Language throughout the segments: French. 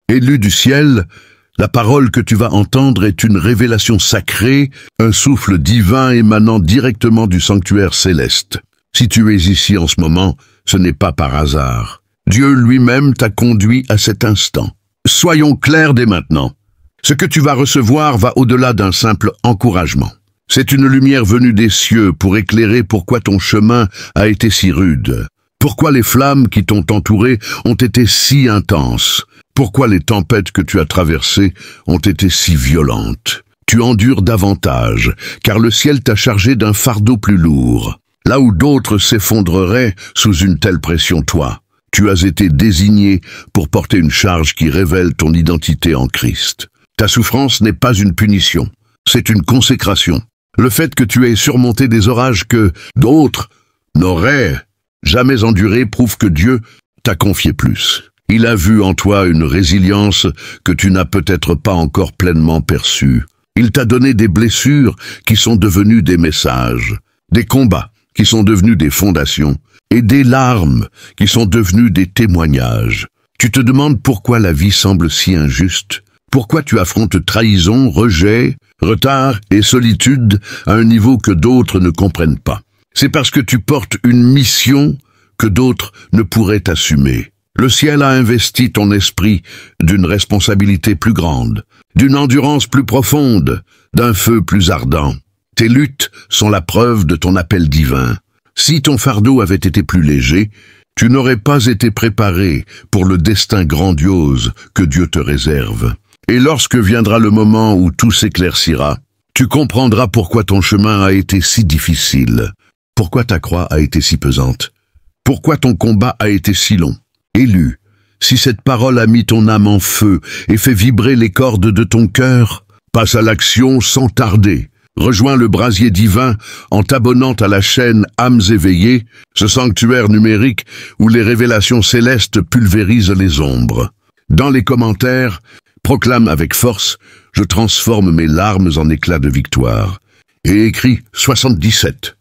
Élu du ciel, la parole que tu vas entendre est une révélation sacrée, un souffle divin émanant directement du sanctuaire céleste. Si tu es ici en ce moment, ce n'est pas par hasard. Dieu lui-même t'a conduit à cet instant. Soyons clairs dès maintenant. Ce que tu vas recevoir va au-delà d'un simple encouragement. C'est une lumière venue des cieux pour éclairer pourquoi ton chemin a été si rude, pourquoi les flammes qui t'ont entouré ont été si intenses, pourquoi les tempêtes que tu as traversées ont été si violentes. Tu endures davantage, car le ciel t'a chargé d'un fardeau plus lourd. Là où d'autres s'effondreraient sous une telle pression, toi, tu as été désigné pour porter une charge qui révèle ton identité en Christ. Ta souffrance n'est pas une punition, c'est une consécration. Le fait que tu aies surmonté des orages que d'autres n'auraient jamais endurés prouve que Dieu t'a confié plus. Il a vu en toi une résilience que tu n'as peut-être pas encore pleinement perçue. Il t'a donné des blessures qui sont devenues des messages, des combats qui sont devenus des fondations, et des larmes qui sont devenues des témoignages. Tu te demandes pourquoi la vie semble si injuste, pourquoi tu affrontes trahison, rejet, retard et solitude à un niveau que d'autres ne comprennent pas. C'est parce que tu portes une mission que d'autres ne pourraient assumer. Le ciel a investi ton esprit d'une responsabilité plus grande, d'une endurance plus profonde, d'un feu plus ardent. Tes luttes sont la preuve de ton appel divin. Si ton fardeau avait été plus léger, tu n'aurais pas été préparé pour le destin grandiose que Dieu te réserve. Et lorsque viendra le moment où tout s'éclaircira, tu comprendras pourquoi ton chemin a été si difficile, pourquoi ta croix a été si pesante, pourquoi ton combat a été si long. Élu, si cette parole a mis ton âme en feu et fait vibrer les cordes de ton cœur, passe à l'action sans tarder. Rejoins le brasier divin en t'abonnant à la chaîne Âmes éveillées, ce sanctuaire numérique où les révélations célestes pulvérisent les ombres. Dans les commentaires, proclame avec force « Je transforme mes larmes en éclats de victoire » et écris 77.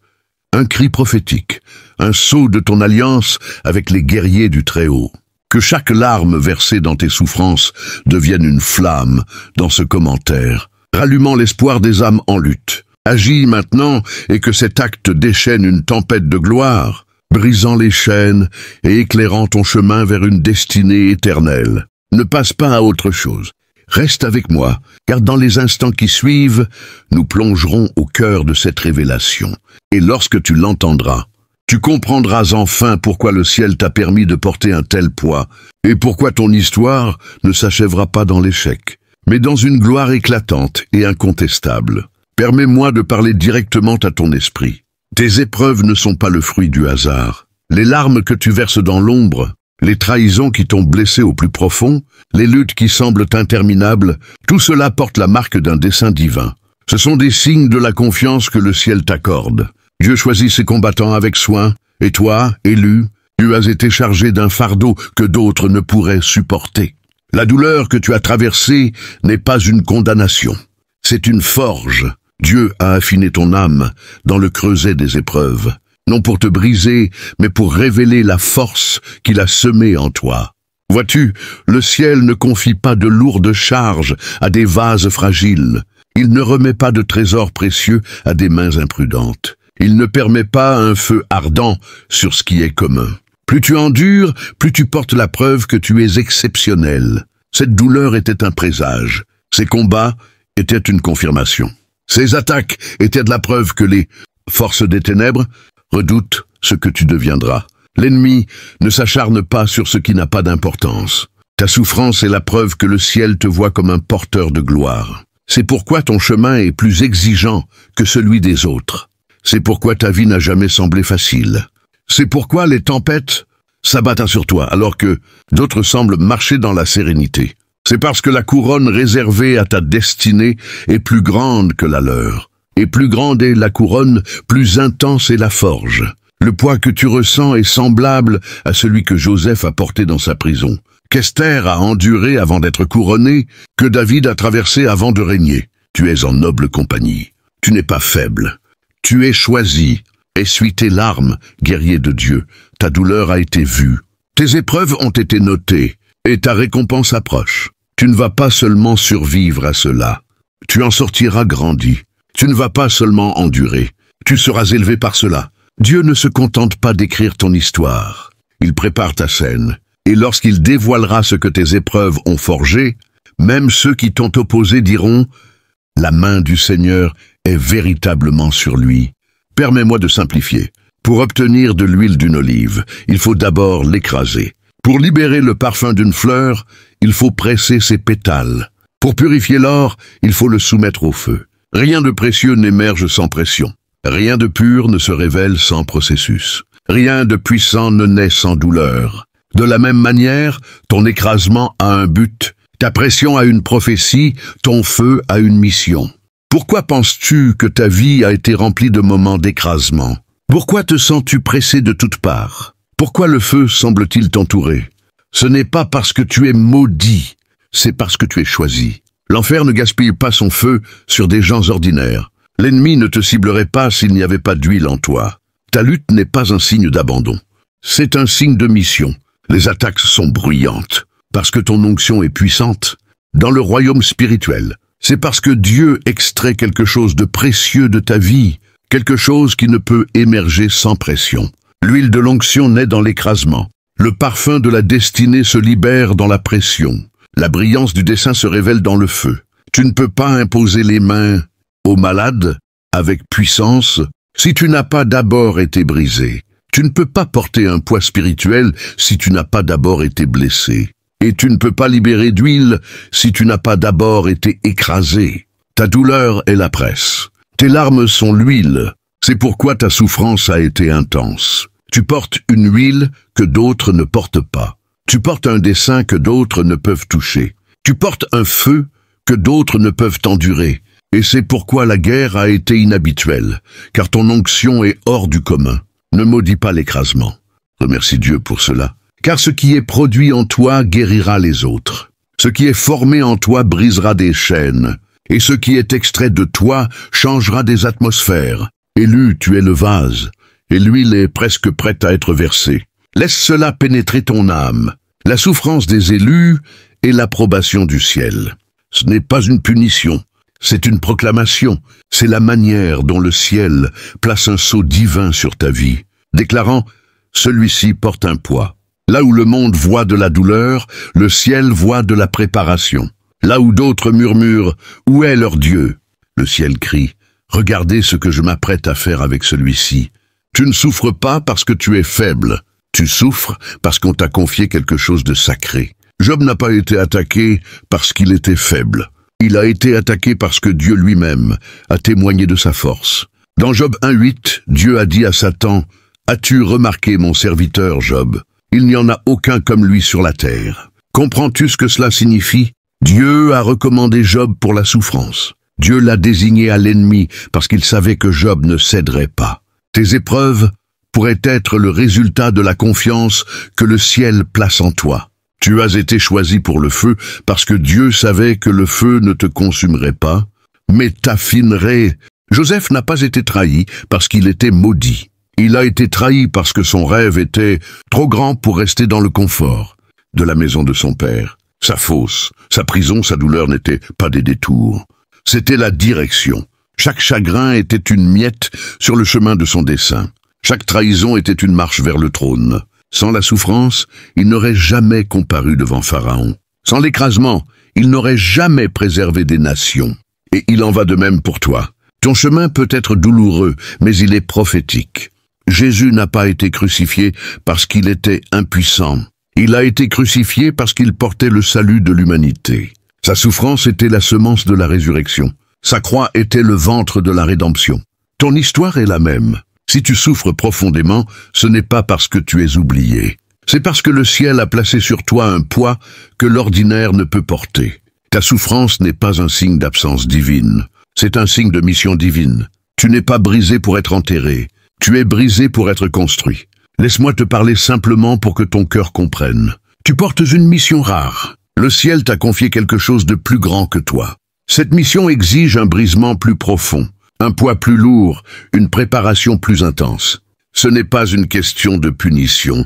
Un cri prophétique, un sceau de ton alliance avec les guerriers du Très-Haut. Que chaque larme versée dans tes souffrances devienne une flamme dans ce commentaire, rallumant l'espoir des âmes en lutte. Agis maintenant et que cet acte déchaîne une tempête de gloire, brisant les chaînes et éclairant ton chemin vers une destinée éternelle. Ne passe pas à autre chose. Reste avec moi, car dans les instants qui suivent, nous plongerons au cœur de cette révélation. Et lorsque tu l'entendras, tu comprendras enfin pourquoi le ciel t'a permis de porter un tel poids, et pourquoi ton histoire ne s'achèvera pas dans l'échec, mais dans une gloire éclatante et incontestable. Permets-moi de parler directement à ton esprit. Tes épreuves ne sont pas le fruit du hasard. Les larmes que tu verses dans l'ombre, les trahisons qui t'ont blessé au plus profond, les luttes qui semblent interminables, tout cela porte la marque d'un dessein divin. Ce sont des signes de la confiance que le ciel t'accorde. Dieu choisit ses combattants avec soin, et toi, élu, tu as été chargé d'un fardeau que d'autres ne pourraient supporter. La douleur que tu as traversée n'est pas une condamnation, c'est une forge. Dieu a affiné ton âme dans le creuset des épreuves, non pour te briser, mais pour révéler la force qu'il a semée en toi. Vois-tu, le ciel ne confie pas de lourdes charges à des vases fragiles. Il ne remet pas de trésors précieux à des mains imprudentes. Il ne permet pas un feu ardent sur ce qui est commun. Plus tu endures, plus tu portes la preuve que tu es exceptionnel. Cette douleur était un présage. Ces combats étaient une confirmation. Ces attaques étaient de la preuve que les forces des ténèbres redoutent ce que tu deviendras. L'ennemi ne s'acharne pas sur ce qui n'a pas d'importance. Ta souffrance est la preuve que le ciel te voit comme un porteur de gloire. C'est pourquoi ton chemin est plus exigeant que celui des autres. C'est pourquoi ta vie n'a jamais semblé facile. C'est pourquoi les tempêtes s'abattent sur toi, alors que d'autres semblent marcher dans la sérénité. C'est parce que la couronne réservée à ta destinée est plus grande que la leur. Et plus grande est la couronne, plus intense est la forge. Le poids que tu ressens est semblable à celui que Joseph a porté dans sa prison, qu'Esther a enduré avant d'être couronnée, que David a traversé avant de régner. Tu es en noble compagnie. Tu n'es pas faible. Tu es choisi. Essuie tes larmes, guerrier de Dieu. Ta douleur a été vue. Tes épreuves ont été notées, et ta récompense approche. Tu ne vas pas seulement survivre à cela. Tu en sortiras grandi. Tu ne vas pas seulement endurer. Tu seras élevé par cela. Dieu ne se contente pas d'écrire ton histoire. Il prépare ta scène. Et lorsqu'il dévoilera ce que tes épreuves ont forgé, même ceux qui t'ont opposé diront « La main du Seigneur est véritablement sur lui ». Permets-moi de simplifier. Pour obtenir de l'huile d'une olive, il faut d'abord l'écraser. Pour libérer le parfum d'une fleur, il faut presser ses pétales. Pour purifier l'or, il faut le soumettre au feu. Rien de précieux n'émerge sans pression. Rien de pur ne se révèle sans processus. Rien de puissant ne naît sans douleur. De la même manière, ton écrasement a un but, ta pression a une prophétie, ton feu a une mission. Pourquoi penses-tu que ta vie a été remplie de moments d'écrasement? Pourquoi te sens-tu pressé de toutes parts? Pourquoi le feu semble-t-il t'entourer? Ce n'est pas parce que tu es maudit, c'est parce que tu es choisi. L'enfer ne gaspille pas son feu sur des gens ordinaires. L'ennemi ne te ciblerait pas s'il n'y avait pas d'huile en toi. Ta lutte n'est pas un signe d'abandon. C'est un signe de mission. Les attaques sont bruyantes, parce que ton onction est puissante. Dans le royaume spirituel, c'est parce que Dieu extrait quelque chose de précieux de ta vie, quelque chose qui ne peut émerger sans pression. L'huile de l'onction naît dans l'écrasement. Le parfum de la destinée se libère dans la pression. La brillance du dessein se révèle dans le feu. Tu ne peux pas imposer les mains aux malades avec puissance si tu n'as pas d'abord été brisé. Tu ne peux pas porter un poids spirituel si tu n'as pas d'abord été blessé. Et tu ne peux pas libérer d'huile si tu n'as pas d'abord été écrasé. Ta douleur est la presse. Tes larmes sont l'huile. C'est pourquoi ta souffrance a été intense. Tu portes une huile que d'autres ne portent pas. Tu portes un dessein que d'autres ne peuvent toucher. Tu portes un feu que d'autres ne peuvent endurer. Et c'est pourquoi la guerre a été inhabituelle, car ton onction est hors du commun. Ne maudis pas l'écrasement. Remercie Dieu pour cela. Car ce qui est produit en toi guérira les autres. Ce qui est formé en toi brisera des chaînes. Et ce qui est extrait de toi changera des atmosphères. Élu, tu es le vase, et l'huile est presque prête à être versée. Laisse cela pénétrer ton âme. La souffrance des élus est l'approbation du ciel. Ce n'est pas une punition, c'est une proclamation. C'est la manière dont le ciel place un sceau divin sur ta vie, déclarant « Celui-ci porte un poids ». Là où le monde voit de la douleur, le ciel voit de la préparation. Là où d'autres murmurent « Où est leur Dieu ?» Le ciel crie « Regardez ce que je m'apprête à faire avec celui-ci ». Tu ne souffres pas parce que tu es faible. Tu souffres parce qu'on t'a confié quelque chose de sacré. Job n'a pas été attaqué parce qu'il était faible. Il a été attaqué parce que Dieu lui-même a témoigné de sa force. Dans Job 1,8, Dieu a dit à Satan « As-tu remarqué mon serviteur Job? Il n'y en a aucun comme lui sur la terre. » Comprends-tu ce que cela signifie? Dieu a recommandé Job pour la souffrance. Dieu l'a désigné à l'ennemi parce qu'il savait que Job ne céderait pas. Tes épreuves pourraient être le résultat de la confiance que le ciel place en toi. Tu as été choisi pour le feu parce que Dieu savait que le feu ne te consumerait pas, mais t'affinerait. Joseph n'a pas été trahi parce qu'il était maudit. Il a été trahi parce que son rêve était trop grand pour rester dans le confort de la maison de son père. Sa fosse, sa prison, sa douleur n'étaient pas des détours. C'était la direction. Chaque chagrin était une miette sur le chemin de son dessein. Chaque trahison était une marche vers le trône. Sans la souffrance, il n'aurait jamais comparu devant Pharaon. Sans l'écrasement, il n'aurait jamais préservé des nations. Et il en va de même pour toi. Ton chemin peut être douloureux, mais il est prophétique. Jésus n'a pas été crucifié parce qu'il était impuissant. Il a été crucifié parce qu'il portait le salut de l'humanité. Sa souffrance était la semence de la résurrection. Sa croix était le ventre de la rédemption. Ton histoire est la même. Si tu souffres profondément, ce n'est pas parce que tu es oublié. C'est parce que le ciel a placé sur toi un poids que l'ordinaire ne peut porter. Ta souffrance n'est pas un signe d'absence divine. C'est un signe de mission divine. Tu n'es pas brisé pour être enterré. Tu es brisé pour être construit. Laisse-moi te parler simplement pour que ton cœur comprenne. Tu portes une mission rare. Le ciel t'a confié quelque chose de plus grand que toi. Cette mission exige un brisement plus profond, un poids plus lourd, une préparation plus intense. Ce n'est pas une question de punition,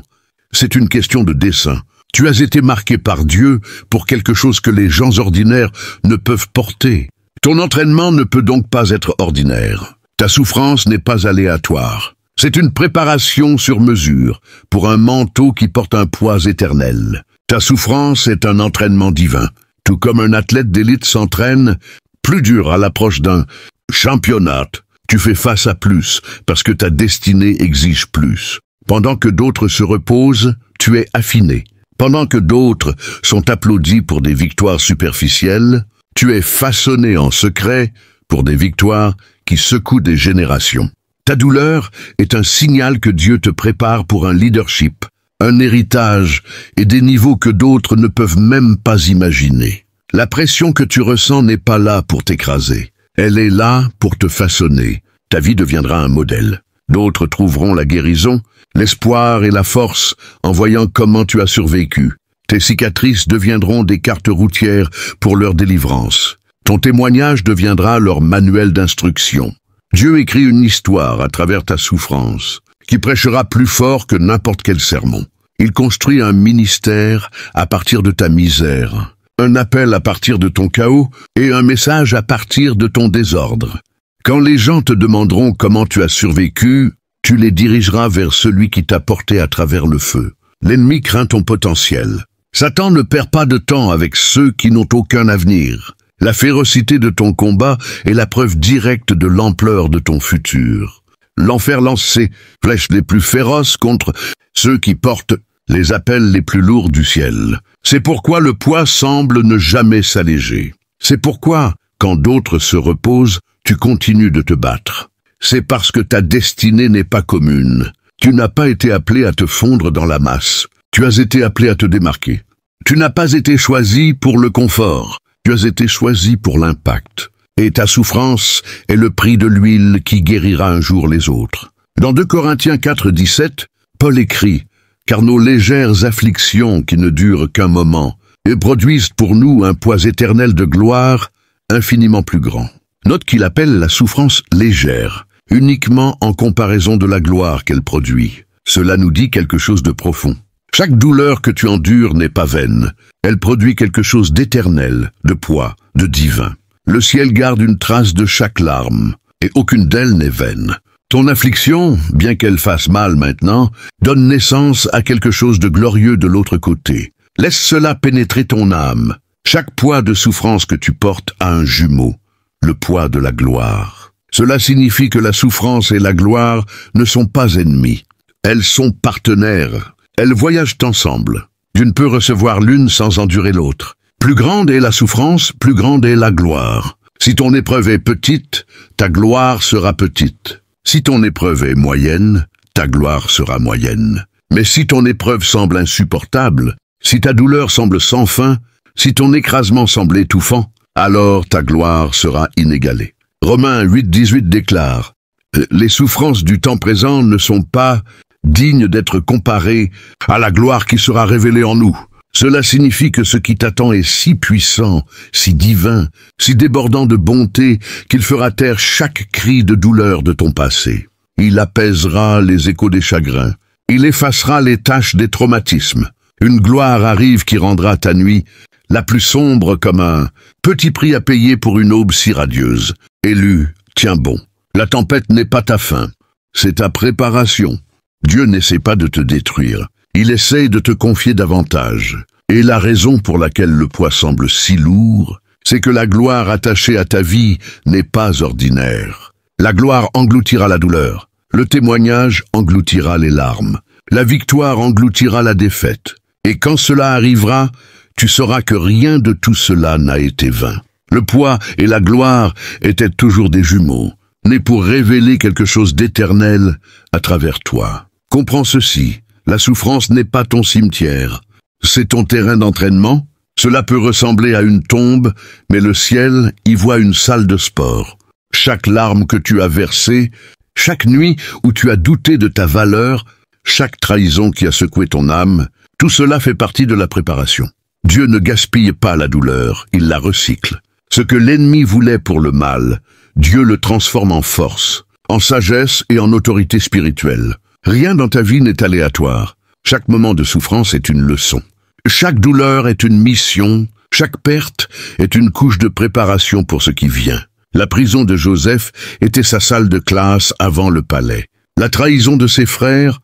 c'est une question de dessein. Tu as été marqué par Dieu pour quelque chose que les gens ordinaires ne peuvent porter. Ton entraînement ne peut donc pas être ordinaire. Ta souffrance n'est pas aléatoire. C'est une préparation sur mesure pour un manteau qui porte un poids éternel. Ta souffrance est un entraînement divin. Tout comme un athlète d'élite s'entraîne, plus dur à l'approche d'un championnat, tu fais face à plus parce que ta destinée exige plus. Pendant que d'autres se reposent, tu es affiné. Pendant que d'autres sont applaudis pour des victoires superficielles, tu es façonné en secret pour des victoires qui secouent des générations. Ta douleur est un signal que Dieu te prépare pour un leadership, un héritage et des niveaux que d'autres ne peuvent même pas imaginer. La pression que tu ressens n'est pas là pour t'écraser. Elle est là pour te façonner. Ta vie deviendra un modèle. D'autres trouveront la guérison, l'espoir et la force en voyant comment tu as survécu. Tes cicatrices deviendront des cartes routières pour leur délivrance. Ton témoignage deviendra leur manuel d'instruction. Dieu écrit une histoire à travers ta souffrance, qui prêchera plus fort que n'importe quel sermon. Il construit un ministère à partir de ta misère, un appel à partir de ton chaos et un message à partir de ton désordre. Quand les gens te demanderont comment tu as survécu, tu les dirigeras vers celui qui t'a porté à travers le feu. L'ennemi craint ton potentiel. Satan ne perd pas de temps avec ceux qui n'ont aucun avenir. La férocité de ton combat est la preuve directe de l'ampleur de ton futur. L'enfer lance ses flèches les plus féroces contre ceux qui portent les appels les plus lourds du ciel. C'est pourquoi le poids semble ne jamais s'alléger. C'est pourquoi, quand d'autres se reposent, tu continues de te battre. C'est parce que ta destinée n'est pas commune. Tu n'as pas été appelé à te fondre dans la masse. Tu as été appelé à te démarquer. Tu n'as pas été choisi pour le confort. Tu as été choisi pour l'impact. Et ta souffrance est le prix de l'huile qui guérira un jour les autres. Dans 2 Corinthiens 4:17, Paul écrit « Car nos légères afflictions qui ne durent qu'un moment et produisent pour nous un poids éternel de gloire infiniment plus grand. » Note qu'il appelle la souffrance légère, uniquement en comparaison de la gloire qu'elle produit. Cela nous dit quelque chose de profond. Chaque douleur que tu endures n'est pas vaine. Elle produit quelque chose d'éternel, de poids, de divin. Le ciel garde une trace de chaque larme, et aucune d'elles n'est vaine. Ton affliction, bien qu'elle fasse mal maintenant, donne naissance à quelque chose de glorieux de l'autre côté. Laisse cela pénétrer ton âme. Chaque poids de souffrance que tu portes a un jumeau, le poids de la gloire. Cela signifie que la souffrance et la gloire ne sont pas ennemies. Elles sont partenaires. Elles voyagent ensemble. Tu ne peux recevoir l'une sans endurer l'autre. Plus grande est la souffrance, plus grande est la gloire. Si ton épreuve est petite, ta gloire sera petite. Si ton épreuve est moyenne, ta gloire sera moyenne. Mais si ton épreuve semble insupportable, si ta douleur semble sans fin, si ton écrasement semble étouffant, alors ta gloire sera inégalée. Romains 8:18 déclare « Les souffrances du temps présent ne sont pas dignes d'être comparées à la gloire qui sera révélée en nous. » Cela signifie que ce qui t'attend est si puissant, si divin, si débordant de bonté qu'il fera taire chaque cri de douleur de ton passé. Il apaisera les échos des chagrins. Il effacera les taches des traumatismes. Une gloire arrive qui rendra ta nuit la plus sombre comme un petit prix à payer pour une aube si radieuse. Élu, tiens bon. La tempête n'est pas ta fin, c'est ta préparation. Dieu n'essaie pas de te détruire. Il essaye de te confier davantage. Et la raison pour laquelle le poids semble si lourd, c'est que la gloire attachée à ta vie n'est pas ordinaire. La gloire engloutira la douleur. Le témoignage engloutira les larmes. La victoire engloutira la défaite. Et quand cela arrivera, tu sauras que rien de tout cela n'a été vain. Le poids et la gloire étaient toujours des jumeaux, nés pour révéler quelque chose d'éternel à travers toi. Comprends ceci. La souffrance n'est pas ton cimetière, c'est ton terrain d'entraînement. Cela peut ressembler à une tombe, mais le ciel y voit une salle de sport. Chaque larme que tu as versée, chaque nuit où tu as douté de ta valeur, chaque trahison qui a secoué ton âme, tout cela fait partie de la préparation. Dieu ne gaspille pas la douleur, il la recycle. Ce que l'ennemi voulait pour le mal, Dieu le transforme en force, en sagesse et en autorité spirituelle. Rien dans ta vie n'est aléatoire. Chaque moment de souffrance est une leçon. Chaque douleur est une mission, chaque perte est une couche de préparation pour ce qui vient. La prison de Joseph était sa salle de classe avant le palais. La trahison de ses frères,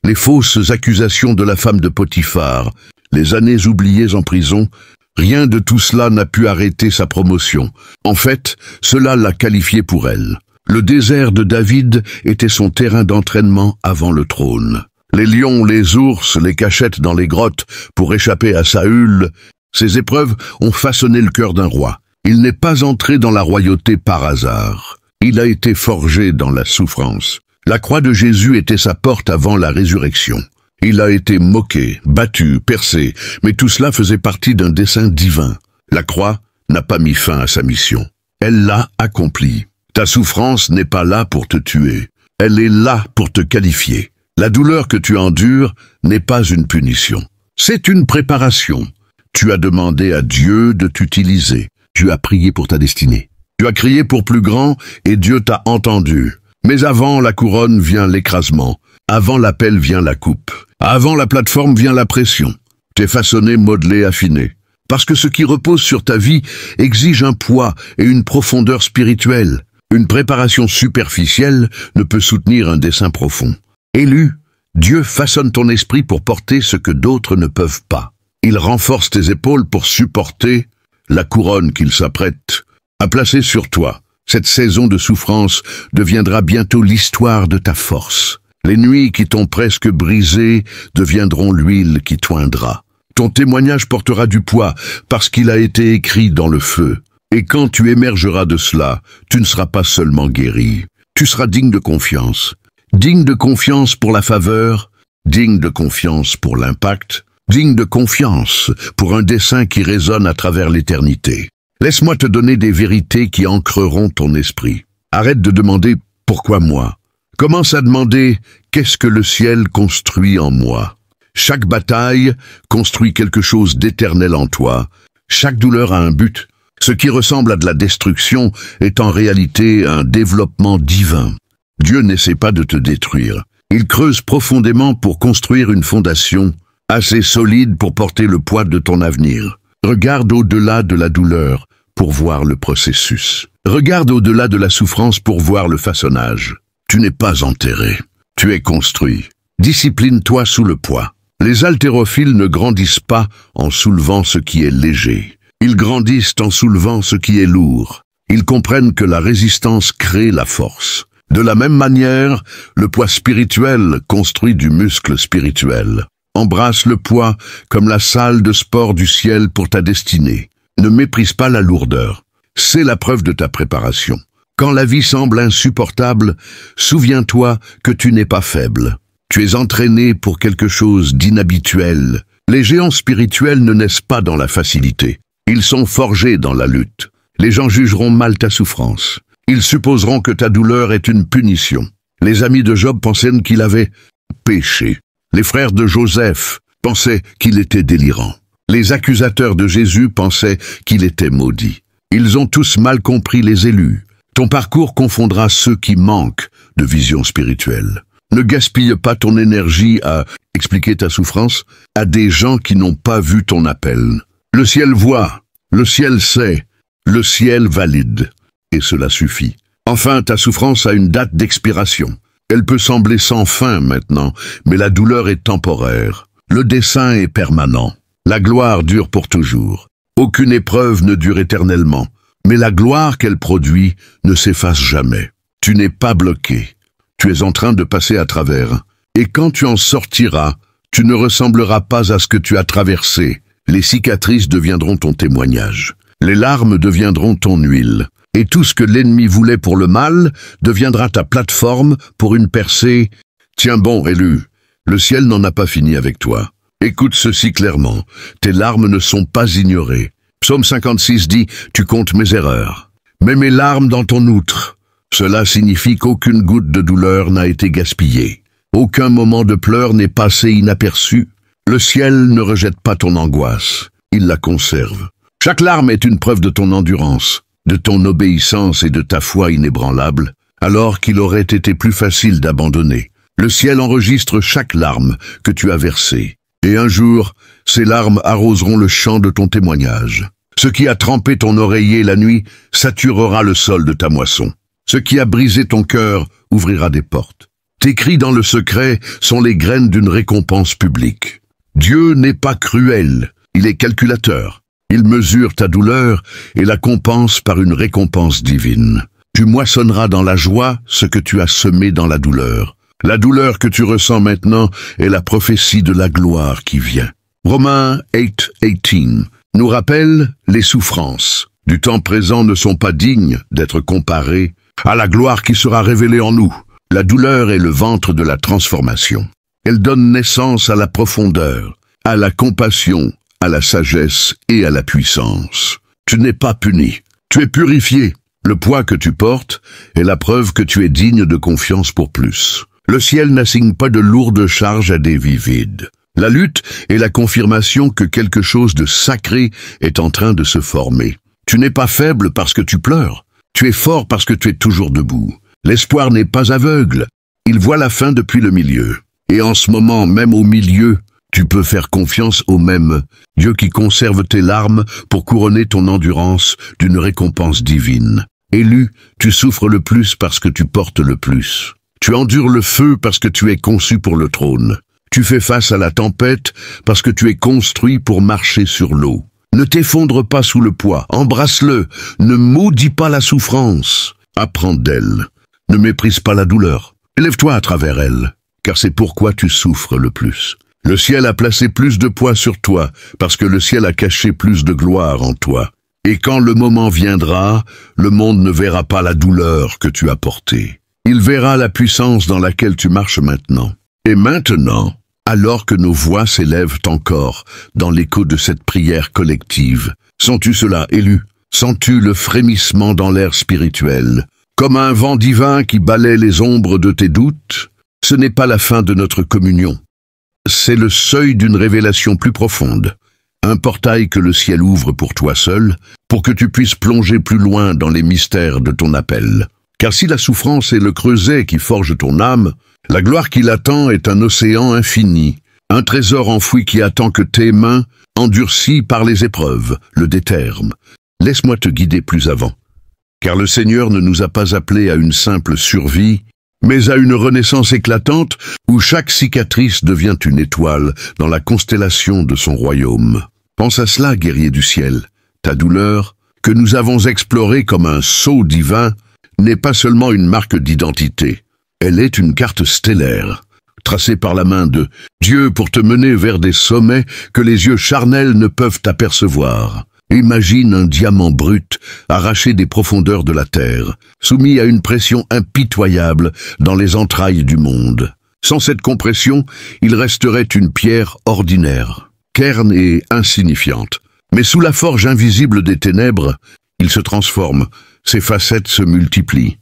les fausses accusations de la femme de Potiphar, les années oubliées en prison, rien de tout cela n'a pu arrêter sa promotion. En fait, cela l'a qualifié pour elle. Le désert de David était son terrain d'entraînement avant le trône. Les lions, les ours, les cachettes dans les grottes pour échapper à Saül, ces épreuves ont façonné le cœur d'un roi. Il n'est pas entré dans la royauté par hasard. Il a été forgé dans la souffrance. La croix de Jésus était sa porte avant la résurrection. Il a été moqué, battu, percé, mais tout cela faisait partie d'un dessein divin. La croix n'a pas mis fin à sa mission. Elle l'a accomplie. Ta souffrance n'est pas là pour te tuer. Elle est là pour te qualifier. La douleur que tu endures n'est pas une punition. C'est une préparation. Tu as demandé à Dieu de t'utiliser. Tu as prié pour ta destinée. Tu as crié pour plus grand et Dieu t'a entendu. Mais avant la couronne vient l'écrasement. Avant l'appel vient la coupe. Avant la plateforme vient la pression. T'es façonné, modelé, affiné. Parce que ce qui repose sur ta vie exige un poids et une profondeur spirituelle. Une préparation superficielle ne peut soutenir un dessein profond. Élu, Dieu façonne ton esprit pour porter ce que d'autres ne peuvent pas. Il renforce tes épaules pour supporter la couronne qu'il s'apprête à placer sur toi. Cette saison de souffrance deviendra bientôt l'histoire de ta force. Les nuits qui t'ont presque brisé deviendront l'huile qui t'oindra. Ton témoignage portera du poids parce qu'il a été écrit dans le feu. Et quand tu émergeras de cela, tu ne seras pas seulement guéri. Tu seras digne de confiance. Digne de confiance pour la faveur, digne de confiance pour l'impact, digne de confiance pour un dessein qui résonne à travers l'éternité. Laisse-moi te donner des vérités qui ancreront ton esprit. Arrête de demander « Pourquoi moi ?» Commence à demander « Qu'est-ce que le ciel construit en moi ?» Chaque bataille construit quelque chose d'éternel en toi. Chaque douleur a un but. Ce qui ressemble à de la destruction est en réalité un développement divin. Dieu n'essaie pas de te détruire. Il creuse profondément pour construire une fondation assez solide pour porter le poids de ton avenir. Regarde au-delà de la douleur pour voir le processus. Regarde au-delà de la souffrance pour voir le façonnage. Tu n'es pas enterré, tu es construit. Discipline-toi sous le poids. Les haltérophiles ne grandissent pas en soulevant ce qui est léger. Ils grandissent en soulevant ce qui est lourd. Ils comprennent que la résistance crée la force. De la même manière, le poids spirituel construit du muscle spirituel. Embrasse le poids comme la salle de sport du ciel pour ta destinée. Ne méprise pas la lourdeur. C'est la preuve de ta préparation. Quand la vie semble insupportable, souviens-toi que tu n'es pas faible. Tu es entraîné pour quelque chose d'inhabituel. Les géants spirituels ne naissent pas dans la facilité. Ils sont forgés dans la lutte. Les gens jugeront mal ta souffrance. Ils supposeront que ta douleur est une punition. Les amis de Job pensaient qu'il avait péché. Les frères de Joseph pensaient qu'il était délirant. Les accusateurs de Jésus pensaient qu'il était maudit. Ils ont tous mal compris les élus. Ton parcours confondra ceux qui manquent de vision spirituelle. Ne gaspille pas ton énergie à expliquer ta souffrance à des gens qui n'ont pas vu ton appel. Le ciel voit, le ciel sait, le ciel valide. Et cela suffit. Enfin, ta souffrance a une date d'expiration. Elle peut sembler sans fin maintenant, mais la douleur est temporaire. Le dessein est permanent. La gloire dure pour toujours. Aucune épreuve ne dure éternellement, mais la gloire qu'elle produit ne s'efface jamais. Tu n'es pas bloqué. Tu es en train de passer à travers. Et quand tu en sortiras, tu ne ressembleras pas à ce que tu as traversé. Les cicatrices deviendront ton témoignage. Les larmes deviendront ton huile. Et tout ce que l'ennemi voulait pour le mal deviendra ta plateforme pour une percée. Tiens bon, élu, le ciel n'en a pas fini avec toi. Écoute ceci clairement, tes larmes ne sont pas ignorées. Psaume 56 dit, tu comptes mes erreurs. Mets mes larmes dans ton outre. Cela signifie qu'aucune goutte de douleur n'a été gaspillée. Aucun moment de pleurs n'est passé inaperçu. Le ciel ne rejette pas ton angoisse, il la conserve. Chaque larme est une preuve de ton endurance, de ton obéissance et de ta foi inébranlable, alors qu'il aurait été plus facile d'abandonner. Le ciel enregistre chaque larme que tu as versée. Et un jour, ces larmes arroseront le champ de ton témoignage. Ce qui a trempé ton oreiller la nuit saturera le sol de ta moisson. Ce qui a brisé ton cœur ouvrira des portes. Tes cris dans le secret sont les graines d'une récompense publique. Dieu n'est pas cruel, il est calculateur. Il mesure ta douleur et la compense par une récompense divine. Tu moissonneras dans la joie ce que tu as semé dans la douleur. La douleur que tu ressens maintenant est la prophétie de la gloire qui vient. Romains 8:18 nous rappelle les souffrances du temps présent ne sont pas dignes d'être comparées à la gloire qui sera révélée en nous. La douleur est le ventre de la transformation. Elle donne naissance à la profondeur, à la compassion, à la sagesse et à la puissance. Tu n'es pas puni, tu es purifié. Le poids que tu portes est la preuve que tu es digne de confiance pour plus. Le ciel n'assigne pas de lourdes charges à des vies vides. La lutte est la confirmation que quelque chose de sacré est en train de se former. Tu n'es pas faible parce que tu pleures. Tu es fort parce que tu es toujours debout. L'espoir n'est pas aveugle. Il voit la fin depuis le milieu. Et en ce moment, même au milieu, tu peux faire confiance au même Dieu qui conserve tes larmes pour couronner ton endurance d'une récompense divine. Élu, tu souffres le plus parce que tu portes le plus. Tu endures le feu parce que tu es conçu pour le trône. Tu fais face à la tempête parce que tu es construit pour marcher sur l'eau. Ne t'effondre pas sous le poids, embrasse-le, ne maudis pas la souffrance. Apprends d'elle, ne méprise pas la douleur. Élève-toi à travers elle, car c'est pourquoi tu souffres le plus. Le ciel a placé plus de poids sur toi, parce que le ciel a caché plus de gloire en toi. Et quand le moment viendra, le monde ne verra pas la douleur que tu as portée. Il verra la puissance dans laquelle tu marches maintenant. Et maintenant, alors que nos voix s'élèvent encore dans l'écho de cette prière collective, sens-tu cela, élu? Sens-tu le frémissement dans l'air spirituel? Comme un vent divin qui balaie les ombres de tes doutes? Ce n'est pas la fin de notre communion. C'est le seuil d'une révélation plus profonde. Un portail que le ciel ouvre pour toi seul, pour que tu puisses plonger plus loin dans les mystères de ton appel. Car si la souffrance est le creuset qui forge ton âme, la gloire qui l'attend est un océan infini, un trésor enfoui qui attend que tes mains, endurcies par les épreuves, le déterment. Laisse-moi te guider plus avant. Car le Seigneur ne nous a pas appelés à une simple survie, mais à une renaissance éclatante où chaque cicatrice devient une étoile dans la constellation de son royaume. Pense à cela, guerrier du ciel. Ta douleur, que nous avons explorée comme un sceau divin, n'est pas seulement une marque d'identité. Elle est une carte stellaire, tracée par la main de Dieu pour te mener vers des sommets que les yeux charnels ne peuvent apercevoir. Imagine un diamant brut, arraché des profondeurs de la terre, soumis à une pression impitoyable dans les entrailles du monde. Sans cette compression, il resterait une pierre ordinaire, terne et insignifiante. Mais sous la forge invisible des ténèbres, il se transforme, ses facettes se multiplient.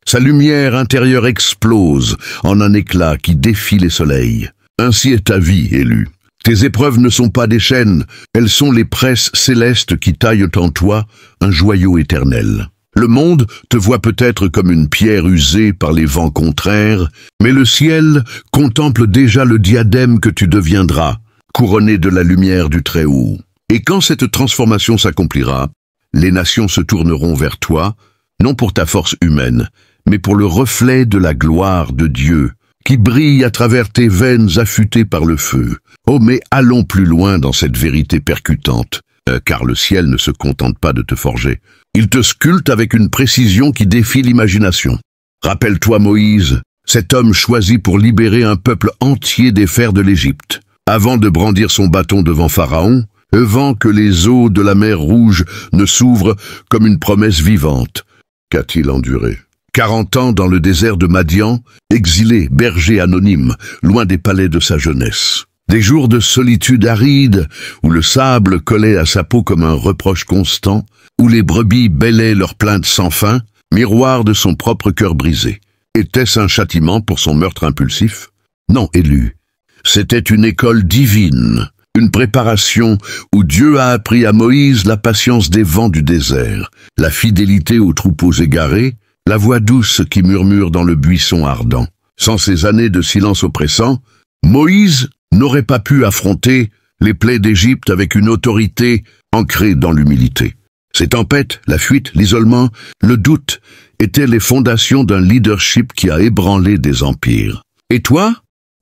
Sa lumière intérieure explose en un éclat qui défie les soleils. Ainsi est ta vie, élu. Tes épreuves ne sont pas des chaînes, elles sont les presses célestes qui taillent en toi un joyau éternel. Le monde te voit peut-être comme une pierre usée par les vents contraires, mais le ciel contemple déjà le diadème que tu deviendras, couronné de la lumière du Très-Haut. Et quand cette transformation s'accomplira, les nations se tourneront vers toi, non pour ta force humaine, mais pour le reflet de la gloire de Dieu, qui brille à travers tes veines affûtées par le feu. Oh, mais allons plus loin dans cette vérité percutante, car le ciel ne se contente pas de te forger. Il te sculpte avec une précision qui défie l'imagination. Rappelle-toi Moïse, cet homme choisi pour libérer un peuple entier des fers de l'Égypte. Avant de brandir son bâton devant Pharaon, avant que les eaux de la mer Rouge ne s'ouvrent comme une promesse vivante. Qu'a-t-il enduré? 40 ans dans le désert de Madian, exilé, berger anonyme, loin des palais de sa jeunesse. Des jours de solitude aride, où le sable collait à sa peau comme un reproche constant, où les brebis bêlaient leurs plaintes sans fin, miroir de son propre cœur brisé. Était-ce un châtiment pour son meurtre impulsif? Non, élu. C'était une école divine, une préparation où Dieu a appris à Moïse la patience des vents du désert, la fidélité aux troupeaux égarés, la voix douce qui murmure dans le buisson ardent. Sans ces années de silence oppressant, Moïse n'aurait pas pu affronter les plaies d'Égypte avec une autorité ancrée dans l'humilité. Ces tempêtes, la fuite, l'isolement, le doute étaient les fondations d'un leadership qui a ébranlé des empires. Et toi?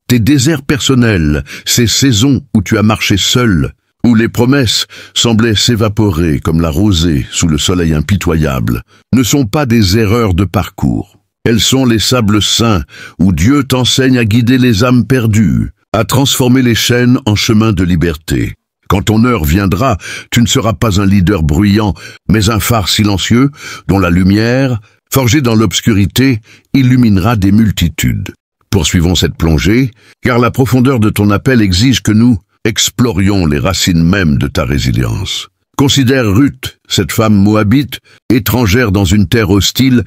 Tes déserts personnels, ces saisons où tu as marché seul, où les promesses semblaient s'évaporer comme la rosée sous le soleil impitoyable, ne sont pas des erreurs de parcours. Elles sont les sables saints où Dieu t'enseigne à guider les âmes perdues, à transformer les chaînes en chemin de liberté. Quand ton heure viendra, tu ne seras pas un leader bruyant, mais un phare silencieux dont la lumière, forgée dans l'obscurité, illuminera des multitudes. Poursuivons cette plongée, car la profondeur de ton appel exige que nous explorions les racines mêmes de ta résilience. Considère Ruth, cette femme moabite, étrangère dans une terre hostile,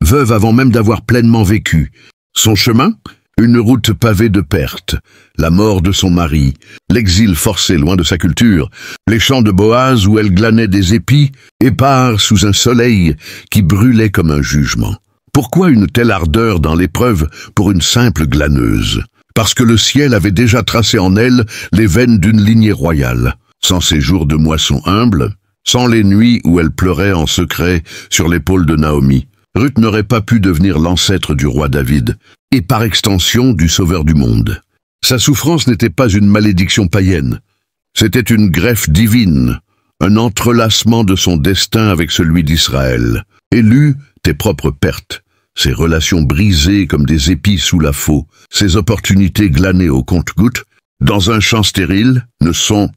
veuve avant même d'avoir pleinement vécu. Son chemin? Une route pavée de pertes, la mort de son mari, l'exil forcé loin de sa culture, les champs de Boaz où elle glanait des épis, épars sous un soleil qui brûlait comme un jugement. Pourquoi une telle ardeur dans l'épreuve pour une simple glaneuse? Parce que le ciel avait déjà tracé en elle les veines d'une lignée royale. Sans ses jours de moisson humble, sans les nuits où elle pleurait en secret sur l'épaule de Naomi, Ruth n'aurait pas pu devenir l'ancêtre du roi David, et par extension du sauveur du monde. Sa souffrance n'était pas une malédiction païenne, c'était une greffe divine, un entrelacement de son destin avec celui d'Israël. Élu, tes propres pertes, ses relations brisées comme des épis sous la faux, ses opportunités glanées au compte-gouttes, dans un champ stérile, ne sont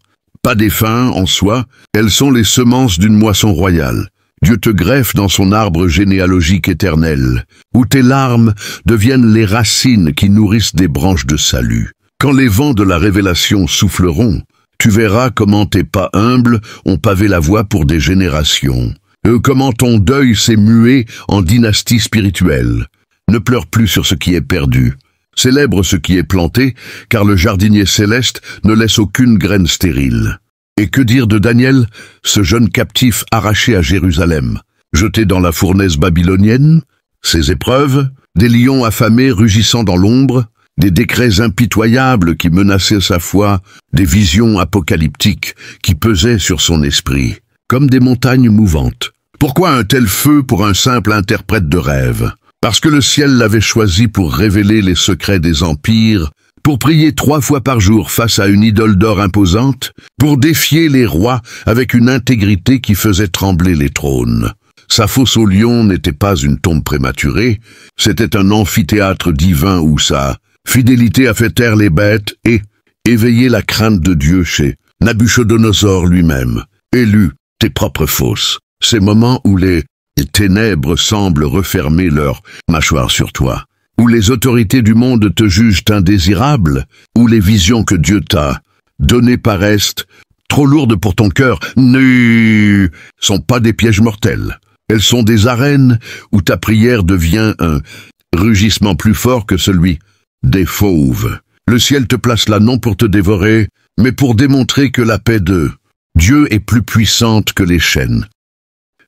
pas des fins en soi, elles sont les semences d'une moisson royale. Dieu te greffe dans son arbre généalogique éternel, où tes larmes deviennent les racines qui nourrissent des branches de salut. Quand les vents de la révélation souffleront, tu verras comment tes pas humbles ont pavé la voie pour des générations. Comment ton deuil s'est mué en dynastie spirituelle. Ne pleure plus sur ce qui est perdu. Célèbre ce qui est planté, car le jardinier céleste ne laisse aucune graine stérile. Et que dire de Daniel, ce jeune captif arraché à Jérusalem, jeté dans la fournaise babylonienne? Ses épreuves, des lions affamés rugissant dans l'ombre, des décrets impitoyables qui menaçaient sa foi, des visions apocalyptiques qui pesaient sur son esprit, comme des montagnes mouvantes. Pourquoi un tel feu pour un simple interprète de rêve? Parce que le ciel l'avait choisi pour révéler les secrets des empires, pour prier 3 fois par jour face à une idole d'or imposante, pour défier les rois avec une intégrité qui faisait trembler les trônes. Sa fosse au lion n'était pas une tombe prématurée, c'était un amphithéâtre divin où sa fidélité a fait taire les bêtes et éveillé la crainte de Dieu chez Nabuchodonosor lui-même. Élu, tes propres fosses, ces moments où les ténèbres semblent refermer leur mâchoire sur toi, où les autorités du monde te jugent indésirable, où les visions que Dieu t'a données paraissent trop lourdes pour ton cœur, ne sont pas des pièges mortels. Elles sont des arènes où ta prière devient un rugissement plus fort que celui des fauves. Le ciel te place là non pour te dévorer, mais pour démontrer que la paix de Dieu est plus puissante que les chaînes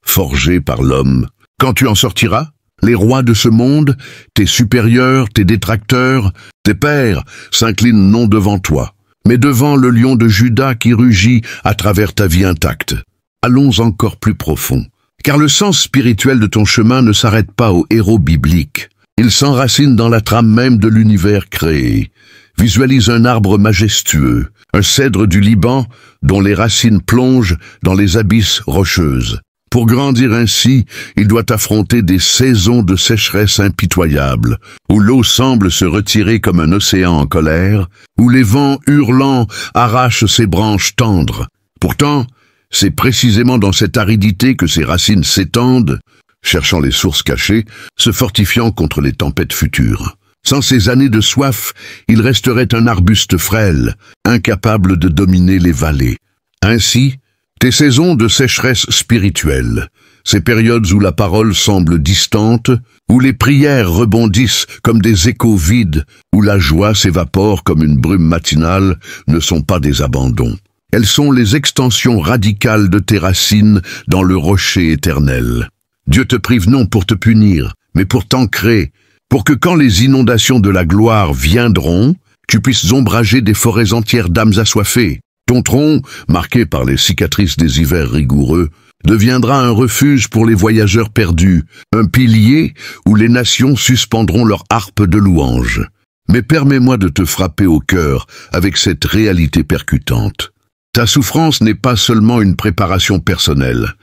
forgées par l'homme. Quand tu en sortiras, les rois de ce monde, tes supérieurs, tes détracteurs, tes pères, s'inclinent non devant toi, mais devant le lion de Juda qui rugit à travers ta vie intacte. Allons encore plus profond, car le sens spirituel de ton chemin ne s'arrête pas aux héros bibliques. Il s'enracine dans la trame même de l'univers créé. Visualise un arbre majestueux, un cèdre du Liban dont les racines plongent dans les abysses rocheuses. Pour grandir ainsi, il doit affronter des saisons de sécheresse impitoyables, où l'eau semble se retirer comme un océan en colère, où les vents hurlants arrachent ses branches tendres. Pourtant, c'est précisément dans cette aridité que ses racines s'étendent, cherchant les sources cachées, se fortifiant contre les tempêtes futures. Sans ces années de soif, il resterait un arbuste frêle, incapable de dominer les vallées. Ainsi, tes saisons de sécheresse spirituelle, ces périodes où la parole semble distante, où les prières rebondissent comme des échos vides, où la joie s'évapore comme une brume matinale, ne sont pas des abandons. Elles sont les extensions radicales de tes racines dans le rocher éternel. Dieu te prive non pour te punir, mais pour t'ancrer, pour que quand les inondations de la gloire viendront, tu puisses ombrager des forêts entières d'âmes assoiffées. Ton tronc, marqué par les cicatrices des hivers rigoureux, deviendra un refuge pour les voyageurs perdus, un pilier où les nations suspendront leur harpe de louange. Mais permets-moi de te frapper au cœur avec cette réalité percutante. Ta souffrance n'est pas seulement une préparation personnelle.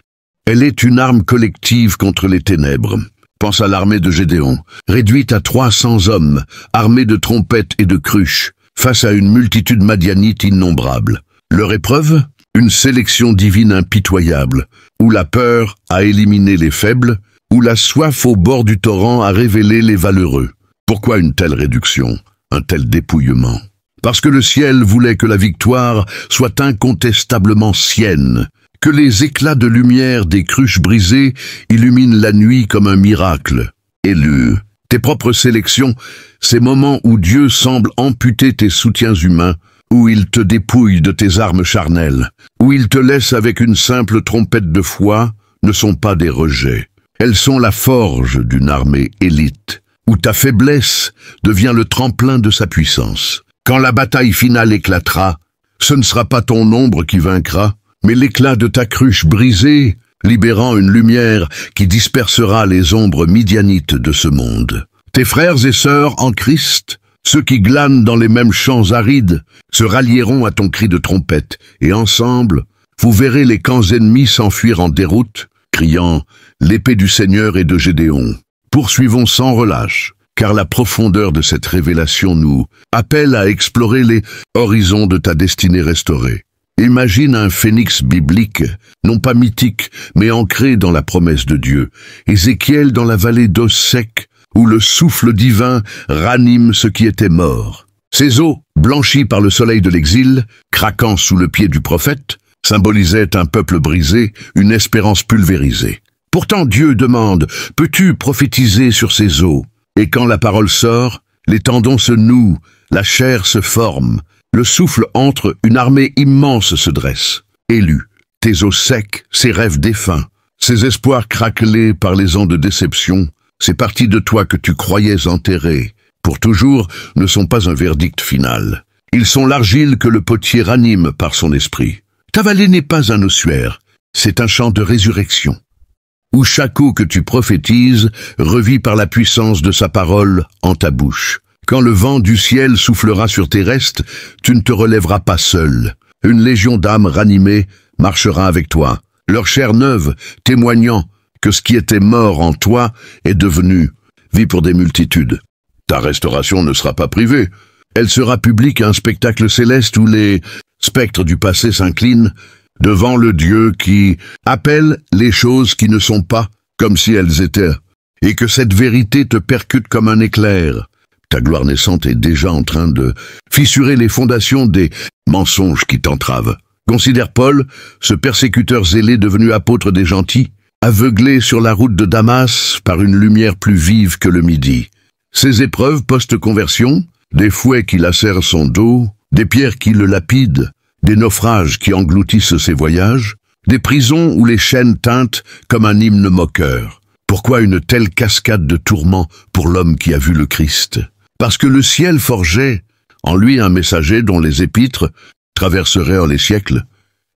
Elle est une arme collective contre les ténèbres. Pense à l'armée de Gédéon, réduite à 300 hommes, armée de trompettes et de cruches, face à une multitude madianite innombrable. Leur épreuve? Une sélection divine impitoyable, où la peur a éliminé les faibles, où la soif au bord du torrent a révélé les valeureux. Pourquoi une telle réduction, un tel dépouillement? Parce que le ciel voulait que la victoire soit incontestablement sienne, que les éclats de lumière des cruches brisées illuminent la nuit comme un miracle. Élu, tes propres sélections, ces moments où Dieu semble amputer tes soutiens humains, où il te dépouille de tes armes charnelles, où il te laisse avec une simple trompette de foi, ne sont pas des rejets. Elles sont la forge d'une armée élite, où ta faiblesse devient le tremplin de sa puissance. Quand la bataille finale éclatera, ce ne sera pas ton ombre qui vaincra, mais l'éclat de ta cruche brisée, libérant une lumière qui dispersera les ombres midianites de ce monde. Tes frères et sœurs en Christ, ceux qui glanent dans les mêmes champs arides, se rallieront à ton cri de trompette, et ensemble, vous verrez les camps ennemis s'enfuir en déroute, criant « L'épée du Seigneur et de Gédéon ». Poursuivons sans relâche, car la profondeur de cette révélation nous appelle à explorer les horizons de ta destinée restaurée. Imagine un phénix biblique, non pas mythique, mais ancré dans la promesse de Dieu. Ézéchiel dans la vallée d'os secs, où le souffle divin ranime ce qui était mort. Ces eaux, blanchies par le soleil de l'exil, craquant sous le pied du prophète, symbolisaient un peuple brisé, une espérance pulvérisée. Pourtant Dieu demande, peux-tu prophétiser sur ces eaux? Et quand la parole sort, les tendons se nouent, la chair se forme, le souffle entre, une armée immense se dresse. Élu, tes os secs, ces rêves défunts, ces espoirs craquelés par les ans de déception, ces parties de toi que tu croyais enterrées, pour toujours, ne sont pas un verdict final. Ils sont l'argile que le potier ranime par son esprit. Ta vallée n'est pas un ossuaire, c'est un champ de résurrection, où chaque eau que tu prophétises revit par la puissance de sa parole en ta bouche. Quand le vent du ciel soufflera sur tes restes, tu ne te relèveras pas seul. Une légion d'âmes ranimées marchera avec toi, leur chair neuve témoignant que ce qui était mort en toi est devenu vie pour des multitudes. Ta restauration ne sera pas privée, elle sera publique, un spectacle céleste où les spectres du passé s'inclinent devant le Dieu qui appelle les choses qui ne sont pas comme si elles étaient, et que cette vérité te percute comme un éclair. Ta gloire naissante est déjà en train de fissurer les fondations des mensonges qui t'entravent. Considère Paul, ce persécuteur zélé devenu apôtre des gentils, aveuglé sur la route de Damas par une lumière plus vive que le midi. Ses épreuves post-conversion, des fouets qui lacèrent son dos, des pierres qui le lapident, des naufrages qui engloutissent ses voyages, des prisons où les chaînes tintent comme un hymne moqueur. Pourquoi une telle cascade de tourments pour l'homme qui a vu le Christ? Parce que le ciel forgeait en lui un messager dont les épîtres traverseraient les siècles,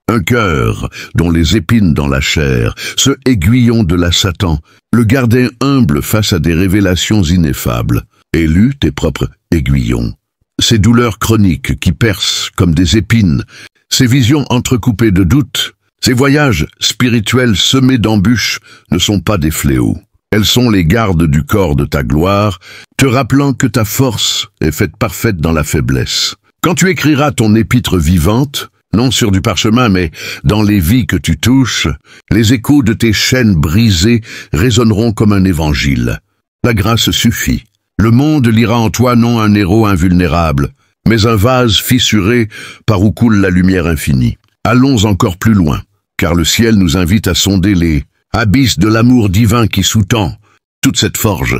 un cœur dont les épines dans la chair, ce aiguillon de la Satan, le gardait humble face à des révélations ineffables. Élu tes propres aiguillons. Ces douleurs chroniques qui percent comme des épines, ces visions entrecoupées de doutes, ces voyages spirituels semés d'embûches ne sont pas des fléaux. Elles sont les gardes du corps de ta gloire, te rappelant que ta force est faite parfaite dans la faiblesse. Quand tu écriras ton épître vivante, non sur du parchemin, mais dans les vies que tu touches, les échos de tes chaînes brisées résonneront comme un évangile. La grâce suffit. Le monde lira en toi non un héros invulnérable, mais un vase fissuré par où coule la lumière infinie. Allons encore plus loin, car le ciel nous invite à sonder les abysses de l'amour divin qui sous-tend toute cette forge.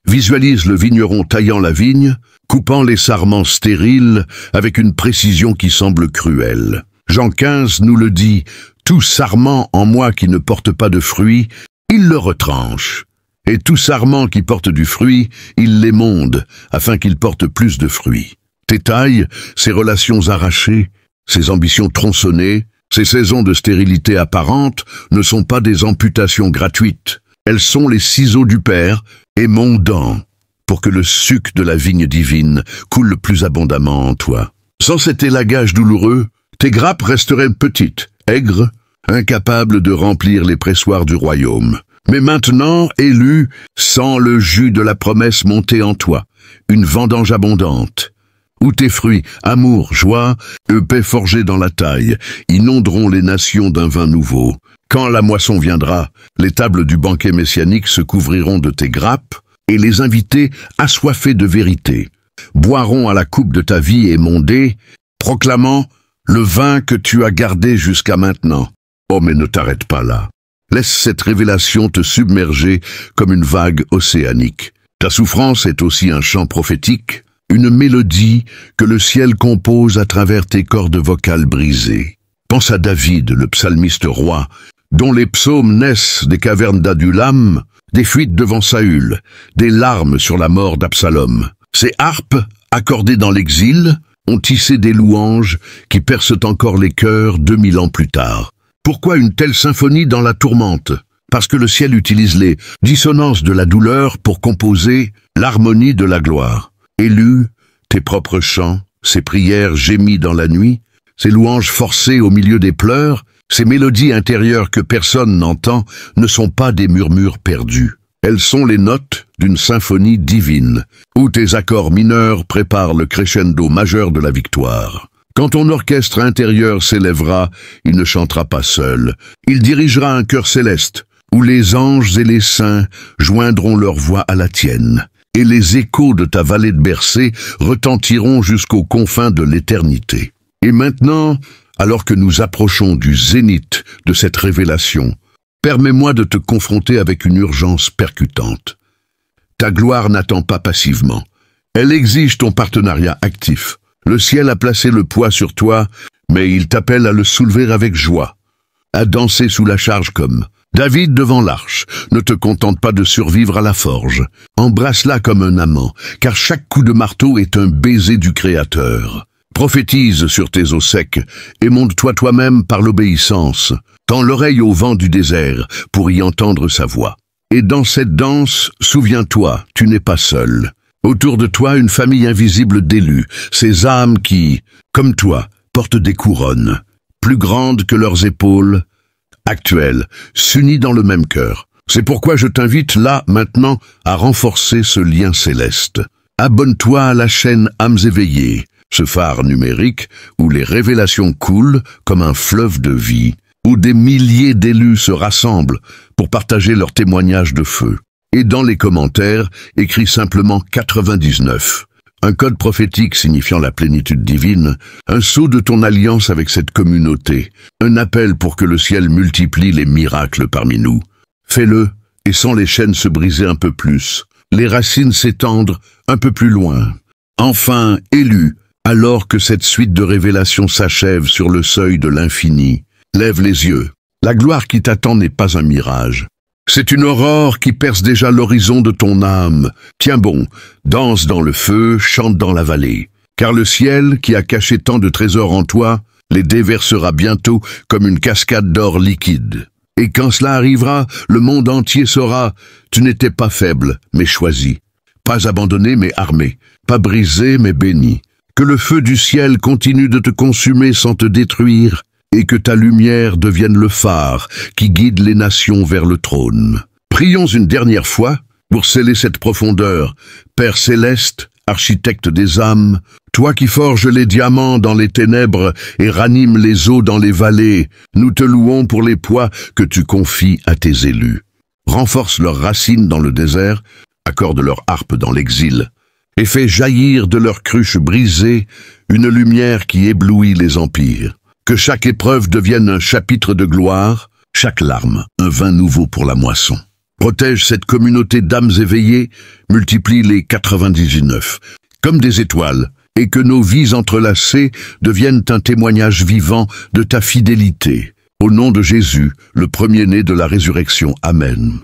Visualise le vigneron taillant la vigne, coupant les sarments stériles avec une précision qui semble cruelle. Jean 15 nous le dit, « Tout sarment en moi qui ne porte pas de fruit, il le retranche. Et tout sarment qui porte du fruit, il l'émonde, afin qu'il porte plus de fruits. » Tes tailles, ces relations arrachées, ces ambitions tronçonnées, ces saisons de stérilité apparente ne sont pas des amputations gratuites. Elles sont les ciseaux du Père et mon dent pour que le suc de la vigne divine coule plus abondamment en toi. Sans cet élagage douloureux, tes grappes resteraient petites, aigres, incapables de remplir les pressoirs du royaume. Mais maintenant, élu, sens le jus de la promesse monter en toi, une vendange abondante, où tes fruits, amour, joie, paix forgés dans la taille, inonderont les nations d'un vin nouveau. Quand la moisson viendra, les tables du banquet messianique se couvriront de tes grappes, et les invités, assoiffés de vérité, boiront à la coupe de ta vie émondée, proclamant le vin que tu as gardé jusqu'à maintenant. Oh, mais ne t'arrête pas là. Laisse cette révélation te submerger comme une vague océanique. Ta souffrance est aussi un chant prophétique, une mélodie que le ciel compose à travers tes cordes vocales brisées. Pense à David, le psalmiste roi, dont les psaumes naissent des cavernes d'Adulam, des fuites devant Saül, des larmes sur la mort d'Absalom. Ces harpes, accordées dans l'exil, ont tissé des louanges qui percent encore les cœurs 2000 ans plus tard. Pourquoi une telle symphonie dans la tourmente? Parce que le ciel utilise les dissonances de la douleur pour composer l'harmonie de la gloire. Élu, tes propres chants, ces prières gémies dans la nuit, ces louanges forcées au milieu des pleurs, ces mélodies intérieures que personne n'entend ne sont pas des murmures perdus. Elles sont les notes d'une symphonie divine, où tes accords mineurs préparent le crescendo majeur de la victoire. Quand ton orchestre intérieur s'élèvera, il ne chantera pas seul. Il dirigera un chœur céleste, où les anges et les saints joindront leur voix à la tienne, et les échos de ta vallée de Bercé retentiront jusqu'aux confins de l'éternité. Et maintenant, alors que nous approchons du zénith de cette révélation, permets-moi de te confronter avec une urgence percutante. Ta gloire n'attend pas passivement. Elle exige ton partenariat actif. Le ciel a placé le poids sur toi, mais il t'appelle à le soulever avec joie, à danser sous la charge comme David devant l'arche. Ne te contente pas de survivre à la forge. Embrasse-la comme un amant, car chaque coup de marteau est un baiser du Créateur. Prophétise sur tes os secs et monte-toi toi-même par l'obéissance. Tends l'oreille au vent du désert pour y entendre sa voix. Et dans cette danse, souviens-toi, tu n'es pas seul. Autour de toi, une famille invisible d'élus, ces âmes qui, comme toi, portent des couronnes, plus grandes que leurs épaules, actuelles, s'unies dans le même cœur. C'est pourquoi je t'invite là, maintenant, à renforcer ce lien céleste. Abonne-toi à la chaîne Âmes éveillées, ce phare numérique où les révélations coulent comme un fleuve de vie, où des milliers d'élus se rassemblent pour partager leurs témoignages de feu. Et dans les commentaires, écris simplement 99, un code prophétique signifiant la plénitude divine, un sceau de ton alliance avec cette communauté, un appel pour que le ciel multiplie les miracles parmi nous. Fais-le, et sens les chaînes se briser un peu plus, les racines s'étendre un peu plus loin. Enfin, élu, alors que cette suite de révélations s'achève sur le seuil de l'infini, lève les yeux. La gloire qui t'attend n'est pas un mirage. C'est une aurore qui perce déjà l'horizon de ton âme. Tiens bon, danse dans le feu, chante dans la vallée. Car le ciel, qui a caché tant de trésors en toi, les déversera bientôt comme une cascade d'or liquide. Et quand cela arrivera, le monde entier saura, tu n'étais pas faible, mais choisi. Pas abandonné, mais armé. Pas brisé, mais béni. Que le feu du ciel continue de te consumer sans te détruire, et que ta lumière devienne le phare qui guide les nations vers le trône. Prions une dernière fois pour sceller cette profondeur. Père céleste, architecte des âmes, toi qui forges les diamants dans les ténèbres et ranimes les eaux dans les vallées, nous te louons pour les poids que tu confies à tes élus. Renforce leurs racines dans le désert, accorde leur harpe dans l'exil, et fais jaillir de leurs cruches brisées une lumière qui éblouit les empires. Que chaque épreuve devienne un chapitre de gloire, chaque larme un vin nouveau pour la moisson. Protège cette communauté d'âmes éveillées, multiplie les 99, comme des étoiles, et que nos vies entrelacées deviennent un témoignage vivant de ta fidélité. Au nom de Jésus, le premier-né de la résurrection. Amen.